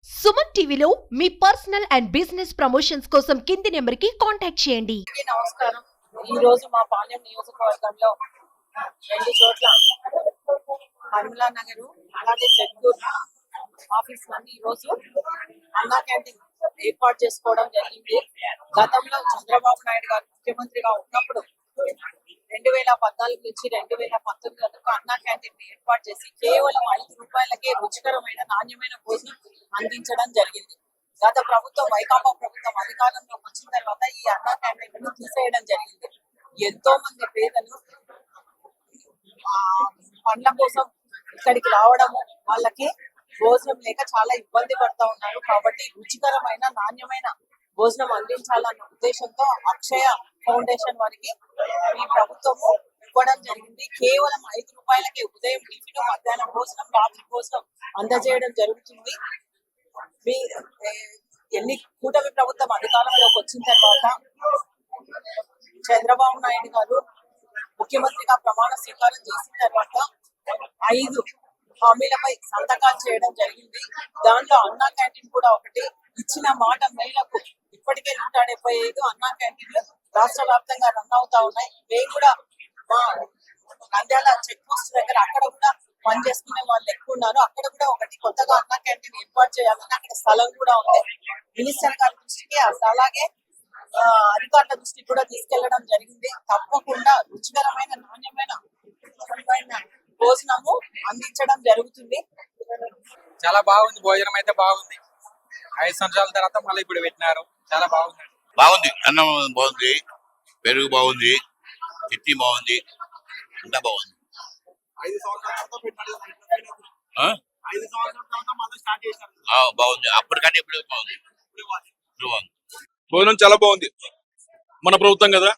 సుమన్ టీవీలో మీ personal and business promotions కోసం కింది నెంబర్కి కాంటాక్ట్ చేయండి. నమస్కారం. ఈ రోజు మా పాలెం నియోజకవర్గంలో 2 చోట్ల హనుమలా నగర్ అలాగే సెట్కూర్ ఆఫీస్ నందు ఈ రోజు అన్నా క్యాంటీన్ ఏర్పాటు చేసుకోవడం జరిగింది. గతంలో చంద్రబాబు నాయుడు గారు ముఖ్యమంత్రిగా ఉన్నప్పుడు 2014 నుంచి 2019 వరకు అన్నా క్యాంటీన్ ఏర్పాటు చేసి కేవలం 5 రూపాయలకే రుచికరమైన నాణ్యమైన భోజనం అందించడం జరిగింది. గత ప్రభుత్వం వైకాపా ప్రభుత్వం అధికారంలోకి వచ్చిన తర్వాత ఈ అన్నా క్యాంటీన్ తీసేయడం జరిగింది. ఎంతో మంది పేదలు పండ్ల కోసం ఇక్కడికి రావడము, వాళ్ళకి భోజనం లేక చాలా ఇబ్బంది పడుతూ ఉన్నారు. కాబట్టి రుచికరమైన నాణ్యమైన భోజనం అందించాలన్న ఉద్దేశంతో అక్షయ ఫౌండేషన్ వారికి ఈ ప్రభుత్వము ఇవ్వడం జరిగింది. కేవలం 5 రూపాయలకే ఉదయం టిఫిన్, మధ్యాహ్నం భోజనం, రాత్రి భోజనం అందజేయడం జరుగుతుంది. ఎన్ని కూటమి ప్రభుత్వం అధికారంలోకి వచ్చిన తర్వాత చంద్రబాబు నాయుడు గారు ముఖ్యమంత్రిగా ప్రమాణ స్వీకారం చేసిన తర్వాత 5 హామీలపై సంతకాలు చేయడం జరిగింది. దాంట్లో అన్నా క్యాంటీన్ కూడా ఒకటి. ఇచ్చిన మాట మేరకు ఇప్పటికే 175 అన్నా క్యాంటీన్లు రాష్ట్ర వ్యాప్తంగా రన్ అవుతా ఉన్నాయి. మేము కూడా మా నంద్యాల చెక్ పోస్ట్ దగ్గర అక్కడ కూడా పని చేసుకునే వాళ్ళు ఎక్కువ ఉన్నారు. అక్కడ కూడా ఒకటి కొత్తగా అన్నా క్యాంటీన్ ఏర్పాటు చేయాలని అక్కడ స్థలం కూడా ఉంది. మినిస్టర్ గారి దృష్టికి అలాగే అధికారుల దృష్టికి కూడా తీసుకెళ్లడం జరిగింది. తప్పకుండా రుచికరమైన నాణ్యమైన భోజనము అందించడం జరుగుతుంది. చాలా బాగుంది. భోజనం అయితే బాగుంది. 5 సంవత్సరాల తర్వాత మళ్ళీ ఇప్పుడు పెట్టినారు. చాలా బాగుంది. బాగుంది. అన్నం బాగుంది, పెరుగు బాగుంది, చట్నీ బాగుంది, అంతా బాగుంది. 5 సంవత్సరాల బాగుంది. అప్పటికంటే ఇప్పుడు బాగుంది. భోజనం చాలా బాగుంది. మన ప్రభుత్వం కదా,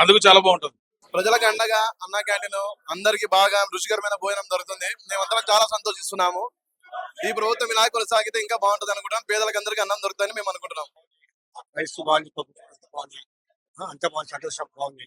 అందుకు చాలా బాగుంటుంది. ప్రజలకు అండగా అన్నా క్యాంటీన్ అందరికి బాగా రుచికరమైన భోజనం దొరుకుతుంది. మేమందరం చాలా సంతోషిస్తున్నాము. ఈ ప్రభుత్వం ఇలా కొనసాగితే ఇంకా బాగుంటుంది అనుకుంటున్నాం. పేదలకు అందరికీ అన్నం దొరుకుతుందని మేము అనుకుంటున్నాం. రైస్ బాగుంది, అంత బాగుంది, సంతోషం బాగుంది.